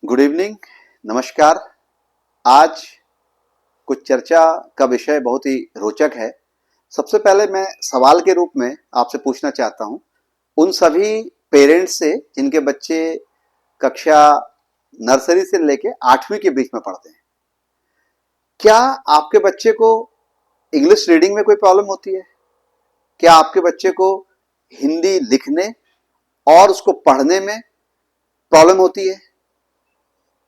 Good evening, नमस्कार। आज कुछ चर्चा का विषय बहुत ही रोचक है। सबसे पहले मैं सवाल के रूप में आपसे पूछना चाहता हूं उन सभी पेरेंट्स से जिनके बच्चे कक्षा नर्सरी से लेके 8वीं के बीच में पढ़ते हैं। क्या आपके बच्चे को इंग्लिश रीडिंग में कोई प्रॉब्लम होती है? क्या आपके बच्चे को हिंदी लिखने और उसको पढ़ने में प्रॉब्लम होती है?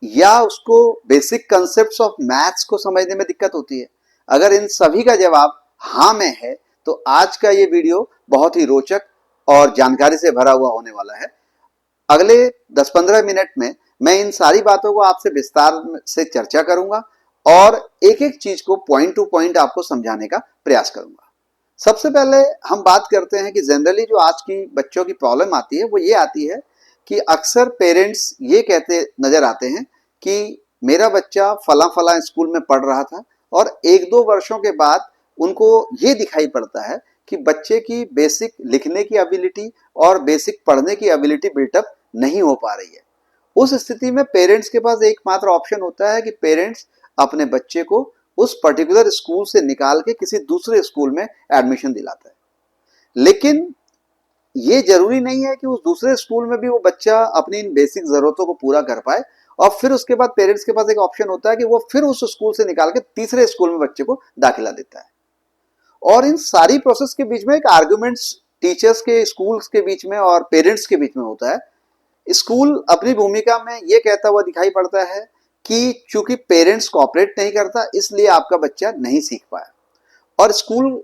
या उसको बेसिक कंसेप्ट्स ऑफ मैथ्स को समझने में दिक्कत होती है? अगर इन सभी का जवाब हाँ में है तो आज का ये वीडियो बहुत ही रोचक और जानकारी से भरा हुआ होने वाला है। अगले 10-15 मिनट में मैं इन सारी बातों को आपसे विस्तार से चर्चा करूंगा और एक एक चीज को पॉइंट टू पॉइंट आपको समझाने का प्रयास करूंगा। सबसे पहले हम बात करते हैं कि जनरली जो आज की बच्चों की प्रॉब्लम आती है वो ये आती है कि अक्सर पेरेंट्स ये कहते नजर आते हैं कि मेरा बच्चा फला फला स्कूल में पढ़ रहा था और 1-2 वर्षों के बाद उनको ये दिखाई पड़ता है कि बच्चे की बेसिक लिखने की एबिलिटी और बेसिक पढ़ने की एबिलिटी बिल्टअप नहीं हो पा रही है। उस स्थिति में पेरेंट्स के पास एकमात्र ऑप्शन होता है कि पेरेंट्स अपने बच्चे को उस पर्टिकुलर स्कूल से निकाल के किसी दूसरे स्कूल में एडमिशन दिलाता है। लेकिन ये जरूरी नहीं है कि उस दूसरे स्कूल में भी वो बच्चा अपनी इन बेसिक जरूरतों को पूरा कर पाए और फिर उसके बाद पेरेंट्स के पास एक ऑप्शन होता है कि वो फिर उस स्कूल से निकाल के तीसरे स्कूल में बच्चे को दाखिला देता है। और इन सारी प्रोसेस के बीच में एक आर्गुमेंट्स टीचर्स के, स्कूल्स के बीच में और पेरेंट्स के बीच में होता है। स्कूल अपनी भूमिका में ये कहता हुआ दिखाई पड़ता है कि चूंकि पेरेंट्स कोऑपरेट नहीं करता इसलिए आपका बच्चा नहीं सीख पाया, और स्कूल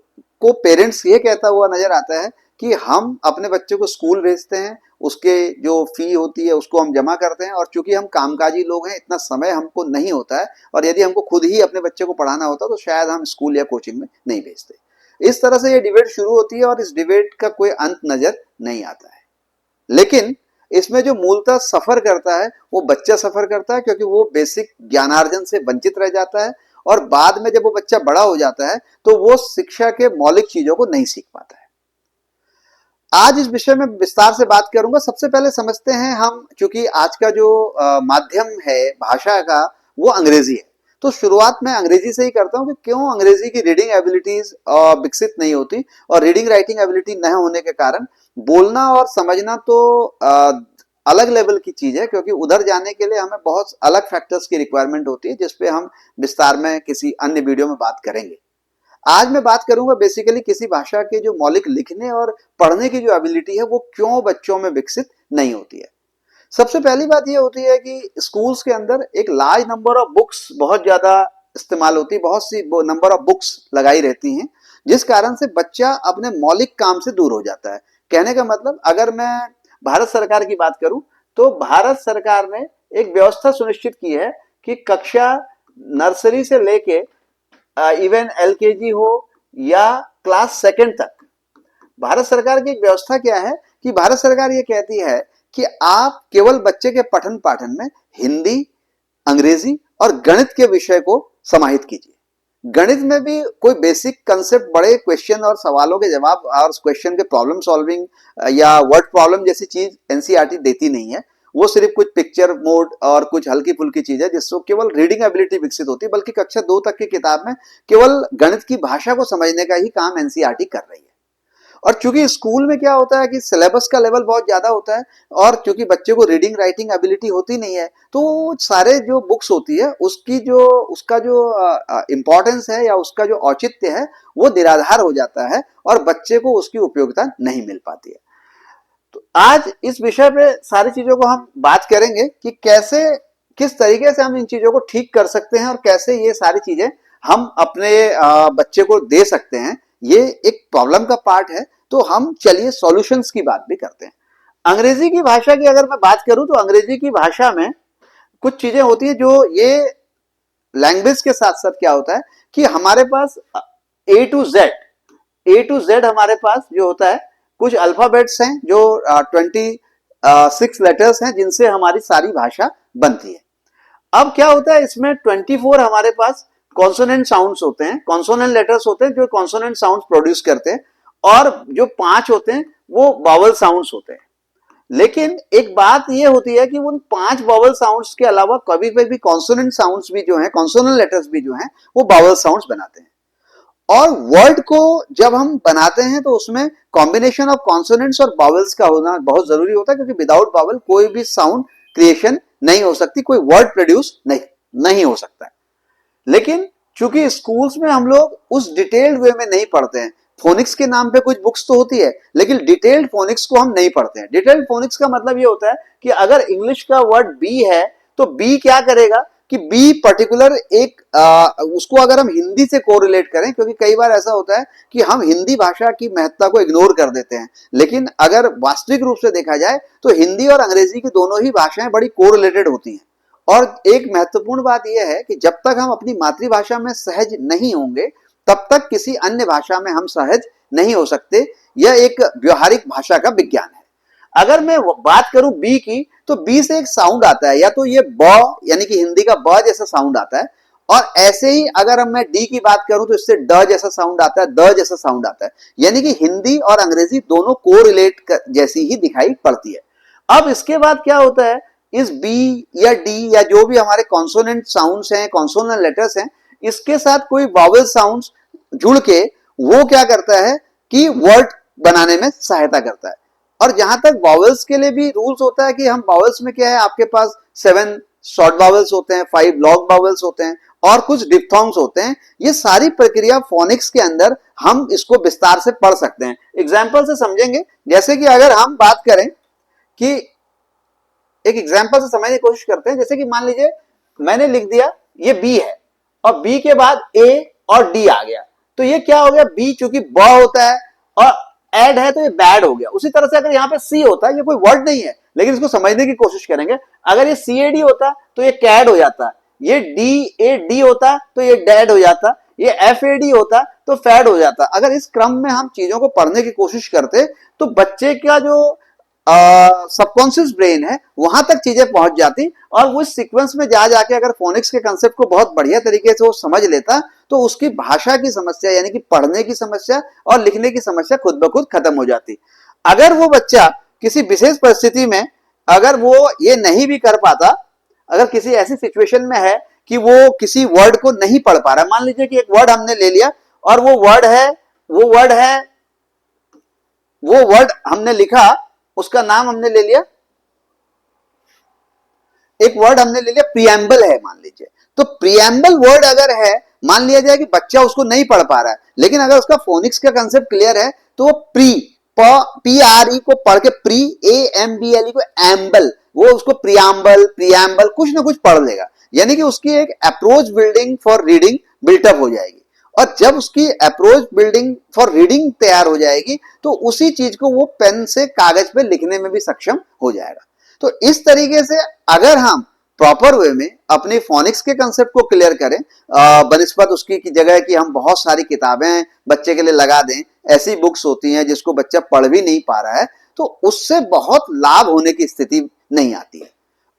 को पेरेंट्स ये कहता हुआ नजर आता है कि हम अपने बच्चे को स्कूल भेजते हैं, उसके जो फी होती है उसको हम जमा करते हैं और चूंकि हम कामकाजी लोग हैं इतना समय हमको नहीं होता है और यदि हमको खुद ही अपने बच्चे को पढ़ाना होता तो शायद हम स्कूल या कोचिंग में नहीं भेजते। इस तरह से ये डिबेट शुरू होती है और इस डिबेट का कोई अंत नजर नहीं आता है। लेकिन इसमें जो मूलतः सफर करता है वो बच्चा सफर करता है, क्योंकि वो बेसिक ज्ञानार्जन से वंचित रह जाता है और बाद में जब वो बच्चा बड़ा हो जाता है तो वो शिक्षा के मौलिक चीजों को नहीं सीख पाता है। आज इस विषय में विस्तार से बात करूंगा। सबसे पहले समझते हैं हम, चूंकि आज का जो माध्यम है भाषा का वो अंग्रेजी है, तो शुरुआत में अंग्रेजी से ही करता हूं कि क्यों अंग्रेजी की रीडिंग एबिलिटीज विकसित नहीं होती और रीडिंग राइटिंग एबिलिटी न होने के कारण बोलना और समझना तो अलग लेवल की चीज है, क्योंकि उधर जाने के लिए हमें बहुत अलग फैक्टर्स की रिक्वायरमेंट होती है जिसपे हम विस्तार में किसी अन्य वीडियो में बात करेंगे। आज मैं बात करूंगा बेसिकली किसी भाषा के जो मौलिक लिखने और पढ़ने की जो एबिलिटी है वो क्यों बच्चों में विकसित नहीं होती है। सबसे पहली बात ये होती है कि स्कूल्स के अंदर एक लार्ज नंबर ऑफ बुक्स बहुत ज्यादा इस्तेमाल होती है, बहुत सी नंबर ऑफ बुक्स लगाई रहती हैं, जिस कारण से बच्चा अपने मौलिक काम से दूर हो जाता है। कहने का मतलब, अगर मैं भारत सरकार की बात करूं तो भारत सरकार ने एक व्यवस्था सुनिश्चित की है कि कक्षा नर्सरी से लेके इवन एलकेजी हो या क्लास सेकंड तक, भारत सरकार की एक व्यवस्था क्या है कि भारत सरकार ये कहती है कि आप केवल बच्चे के पठन पाठन में हिंदी, अंग्रेजी और गणित के विषय को समाहित कीजिए। गणित में भी कोई बेसिक कंसेप्ट, बड़े क्वेश्चन और सवालों के जवाब और क्वेश्चन के प्रॉब्लम सॉल्विंग या वर्ड प्रॉब्लम जैसी चीज एनसीईआरटी देती नहीं है। वो सिर्फ कुछ पिक्चर मोड और कुछ हल्की फुल्की चीज है जिससे केवल रीडिंग एबिलिटी विकसित होती है, बल्कि कक्षा 2 तक की किताब में केवल गणित की भाषा को समझने का ही काम एनसीईआरटी कर रही है। और चूंकि स्कूल में क्या होता है कि सिलेबस का लेवल बहुत ज्यादा होता है और चूंकि बच्चे को रीडिंग राइटिंग एबिलिटी होती नहीं है तो सारे जो बुक्स होती है उसका जो इंपॉर्टेंस है या उसका जो औचित्य है वो निराधार हो जाता है और बच्चे को उसकी उपयोगिता नहीं मिल पाती है। तो आज इस विषय पे सारी चीजों को हम बात करेंगे कि कैसे, किस तरीके से हम इन चीजों को ठीक कर सकते हैं और कैसे ये सारी चीजें हम अपने बच्चे को दे सकते हैं। ये एक प्रॉब्लम का पार्ट है, तो हम चलिए सॉल्यूशंस की बात भी करते हैं। अंग्रेजी की भाषा की अगर मैं बात करूं तो अंग्रेजी की भाषा में कुछ चीजें होती है जो ये लैंग्वेज के साथ साथ क्या होता है कि हमारे पास ए टू जेड हमारे पास जो होता है, कुछ अल्फाबेट्स हैं जो 26 लेटर्स हैं जिनसे हमारी सारी भाषा बनती है। अब क्या होता है, इसमें 24 हमारे पास कॉन्सोनेंट साउंड्स होते हैं, कॉन्सोनेंट लेटर्स होते हैं जो कॉन्सोनेंट साउंड्स प्रोड्यूस करते हैं, और जो 5 होते हैं वो वावल साउंड्स होते हैं। लेकिन एक बात ये होती है कि उन 5 वावल साउंड्स के अलावा कभी कभी कॉन्सोनेंट साउंड्स भी जो हैं, कॉन्सोनेंट लेटर्स भी जो हैं, वो वावल साउंड्स बनाते हैं। और वर्ड को जब हम बनाते हैं तो उसमें कॉम्बिनेशन ऑफ कॉन्सोनेंट्स और वावल्स का होना बहुत जरूरी होता है, क्योंकि विदाउट वावल कोई भी साउंड क्रिएशन नहीं हो सकती, कोई वर्ड प्रोड्यूस नहीं हो सकता है। लेकिन चूंकि स्कूल्स में हम लोग उस डिटेल्ड वे में नहीं पढ़ते हैं, फोनिक्स के नाम पे कुछ बुक्स तो होती है, लेकिन डिटेल्ड फोनिक्स को हम नहीं पढ़ते हैं। डिटेल्ड फोनिक्स का मतलब ये होता है कि अगर इंग्लिश का वर्ड बी है तो बी क्या करेगा कि बी पर्टिकुलर एक उसको अगर हम हिंदी से कोरिलेट करें, क्योंकि कई बार ऐसा होता है कि हम हिंदी भाषा की महत्ता को इग्नोर कर देते हैं, लेकिन अगर वास्तविक रूप से देखा जाए तो हिंदी और अंग्रेजी की दोनों ही भाषाएं बड़ी कोरिलेटेड होती हैं। और एक महत्वपूर्ण बात यह है कि जब तक हम अपनी मातृभाषा में सहज नहीं होंगे तब तक किसी अन्य भाषा में हम सहज नहीं हो सकते। यह एक व्यवहारिक भाषा का विज्ञान है। अगर मैं बात करूं बी की, तो बी से एक साउंड आता है, या तो ये ब यानी कि हिंदी का ब जैसा साउंड आता है, और ऐसे ही अगर मैं डी की बात करूं तो इससे ड जैसा साउंड आता है, द जैसा साउंड आता है, यानी कि हिंदी और अंग्रेजी दोनों कोरिलेट जैसी ही दिखाई पड़ती है। अब इसके बाद क्या होता है, इस बी या डी या जो भी हमारे कॉन्सोनेंट साउंड्स हैं, कॉन्सोनेंट लेटर्स हैं, इसके साथ कोई वावल साउंड्स जुड़ के वो क्या करता है कि वर्ड बनाने में सहायता करता है। और जहां तक वावल्स के लिए भी रूल्स होता है कि हम वावल्स में क्या है, आपके पास 7 शॉर्ट वावल्स होते हैं, 5 लॉन्ग वावल्स होते हैं और कुछ डिप्थोंग्स होते हैं। ये सारी प्रक्रिया फोनिक्स के अंदर हम इसको विस्तार से पढ़ सकते हैं। एग्जाम्पल से समझेंगे, जैसे कि अगर हम बात करें कि एक एग्जाम्पल से समझने की कोशिश करते हैं, जैसे कि मान लीजिए मैंने लिख दिया ये बी है और बी के बाद ए और डी आ गया, तो ये क्या हो गया, बी चूंकि ब होता है और एड है तो ये बैड हो गया। उसी तरह से अगर यहाँ पे सी होता है, ये कोई वर्ड नहीं है लेकिन इसको समझने की कोशिश करेंगे, अगर ये सी ए डी होता तो ये कैड हो जाता, ये डी ए डी होता तो ये डैड हो जाता, ये एफ ए डी होता तो फैड हो जाता। अगर इस क्रम में हम चीजों को पढ़ने की कोशिश करते तो बच्चे का जो सबकॉन्शियस ब्रेन है वहां तक चीजें पहुंच जाती, और वो इस सीक्वेंस में जा जाके अगर फोनिक्स के कंसेप्ट को बहुत बढ़िया तरीके से वो समझ लेता तो उसकी भाषा की समस्या यानी कि पढ़ने की समस्या और लिखने की समस्या खुद ब खुद खत्म हो जाती। अगर वो बच्चा किसी विशेष परिस्थिति में अगर वो ये नहीं भी कर पाता, अगर किसी ऐसी सिचुएशन में है कि वो किसी वर्ड को नहीं पढ़ पा रहा, मान लीजिए कि एक वर्ड हमने ले लिया और वो वर्ड हमने लिखा, उसका नाम हमने ले लिया, एक वर्ड हमने ले लिया प्रिएम्बल है मान लीजिए, तो प्रिएम्बल वर्ड अगर है, मान लिया जाए कि बच्चा उसको नहीं पढ़ पा रहा है, लेकिन अगर उसका फोनिक्स का कंसेप्ट क्लियर है तो वो पी आर ई को पढ़ के, pre A M B L E को एम्बल, वो उसको प्रिएम्बल कुछ ना कुछ पढ़ लेगा, यानी कि उसकी एक approach building for reading built up हो जाएगी। और जब उसकी अप्रोच बिल्डिंग फॉर रीडिंग तैयार हो जाएगी तो उसी चीज को वो पेन से कागज पे लिखने में भी सक्षम हो जाएगा। तो इस तरीके से अगर हम प्रॉपर वे में अपनी फोनिक्स के कंसेप्ट को क्लियर करें, बनिस्बत उसकी की जगह कि हम बहुत सारी किताबें बच्चे के लिए लगा दें, ऐसी बुक्स होती हैं जिसको बच्चा पढ़ भी नहीं पा रहा है, तो उससे बहुत लाभ होने की स्थिति नहीं आती है।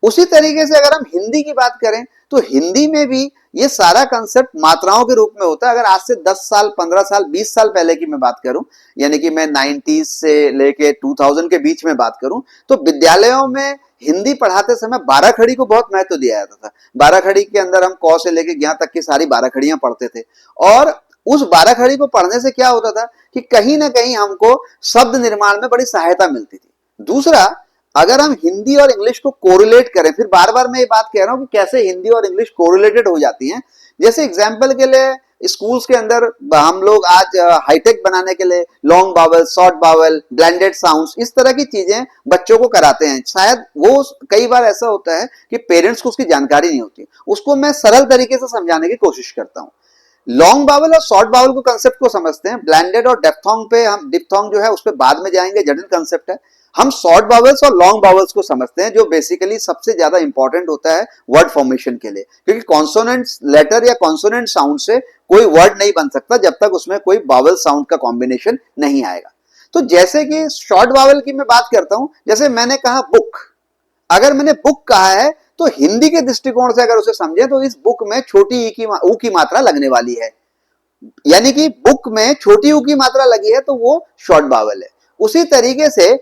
उसी तरीके से अगर हम हिंदी की बात करें तो हिंदी में भी ये सारा कंसेप्ट मात्राओं के रूप में होता है। अगर आज से 10 साल, 15 साल, 20 साल पहले की मैं बात करूं, यानी कि मैं 90s से लेके 2000 के बीच में बात करूं, तो विद्यालयों में हिंदी पढ़ाते समय 12 खड़ी को बहुत महत्व दिया जाता था। 12 खड़ी के अंदर हम क से लेके ज्ञ तक की सारी 12 खड़ियां पढ़ते थे, और उस 12 खड़ी को पढ़ने से क्या होता था कि कहीं ना कहीं हमको शब्द निर्माण में बड़ी सहायता मिलती थी। दूसरा, अगर हम हिंदी और इंग्लिश को कोरिलेट करें, फिर बार बार मैं ये बात कह रहा हूं कि कैसे हिंदी और इंग्लिश कोरिलेटेड हो जाती हैं। जैसे एग्जाम्पल के लिए स्कूल्स के अंदर हम लोग आज हाईटेक बनाने के लिए long vowel, short vowel, blended sounds, इस तरह की चीजें बच्चों को कराते हैं। शायद वो कई बार ऐसा होता है कि पेरेंट्स को उसकी जानकारी नहीं होती, उसको मैं सरल तरीके से समझाने की कोशिश करता हूँ। लॉन्ग बावल और शॉर्ट बावल को कंसेप्ट को समझते हैं, ब्लेंडेड और डिप्थोंग पे हम, डिप्थोंग जो है उस पर बाद में जाएंगे, जटिल कंसेप्ट है। हम शॉर्ट बावल्स और लॉन्ग बावल्स को समझते हैं, जो बेसिकली सबसे ज्यादा इंपॉर्टेंट होता है वर्ड फॉर्मेशन के लिए, क्योंकि कॉन्सोनेंट लेटर या कॉन्सोनेंट साउंड से कोई वर्ड नहीं बन सकता जब तक उसमें कोई बावल साउंड का कॉम्बिनेशन नहीं आएगा। तो जैसे कि शॉर्ट बावल की मैं बात करता हूं, जैसे मैंने कहा बुक, अगर मैंने बुक कहा है तो हिंदी के दृष्टिकोण से अगर उसे समझे तो इस बुक में छोटी ऊ की मात्रा लगने वाली है, यानी कि बुक में छोटी ऊ की मात्रा लगी है तो वो शॉर्ट बावल है। उसी तरीके से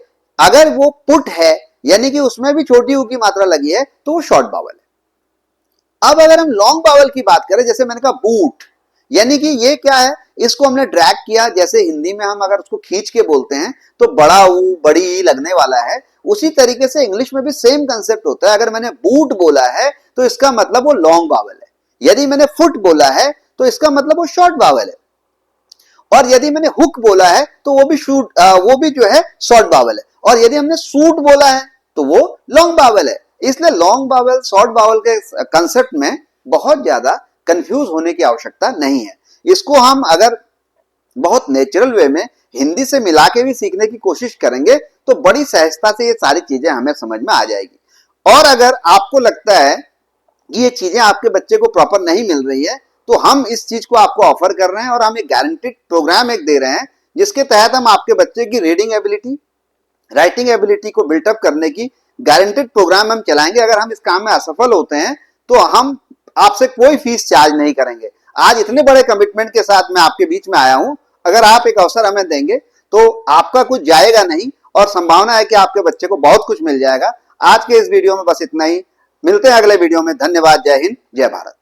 अगर वो पुट है यानी कि उसमें भी छोटी ऊ की मात्रा लगी है तो वो शॉर्ट बावल है। अब अगर हम लॉन्ग बावल की बात करें, जैसे मैंने कहा बूट, यानी कि ये क्या है, इसको हमने ड्रैग किया, जैसे हिंदी में हम अगर उसको खींच के बोलते हैं तो बड़ा ऊ बड़ी ई लगने वाला है, उसी तरीके से इंग्लिश में भी सेम कंसेप्ट होता है। अगर मैंने बूट बोला है तो इसका मतलब वो लॉन्ग बावल है, यदि मैंने फुट बोला है तो इसका मतलब वो शॉर्ट बावल है, और यदि मैंने हुक बोला है तो वो भी जो है शॉर्ट बावल है, और यदि हमने सूट बोला है तो वो लॉन्ग बावल है। इसलिए लॉन्ग बावल शॉर्ट बावल के कंसेप्ट में बहुत ज्यादा कंफ्यूज होने की आवश्यकता नहीं है। इसको हम अगर बहुत नेचुरल वे में हिंदी से मिला के भी सीखने की कोशिश करेंगे तो बड़ी सहजता से ये सारी चीजें हमें समझ में आ जाएगी। और अगर आपको लगता है कि ये चीजें आपके बच्चे को प्रॉपर नहीं मिल रही है तो हम इस चीज को आपको ऑफर कर रहे हैं, और हम एक गारंटीड प्रोग्राम एक दे रहे हैं जिसके तहत हम आपके बच्चे की रीडिंग एबिलिटी, राइटिंग एबिलिटी को बिल्टअप करने की गारंटेड प्रोग्राम हम चलाएंगे। अगर हम इस काम में असफल होते हैं तो हम आपसे कोई फीस चार्ज नहीं करेंगे। आज इतने बड़े कमिटमेंट के साथ मैं आपके बीच में आया हूं, अगर आप एक अवसर हमें देंगे तो आपका कुछ जाएगा नहीं, और संभावना है कि आपके बच्चे को बहुत कुछ मिल जाएगा। आज के इस वीडियो में बस इतना ही, मिलते हैं अगले वीडियो में। धन्यवाद। जय हिंद, जय भारत।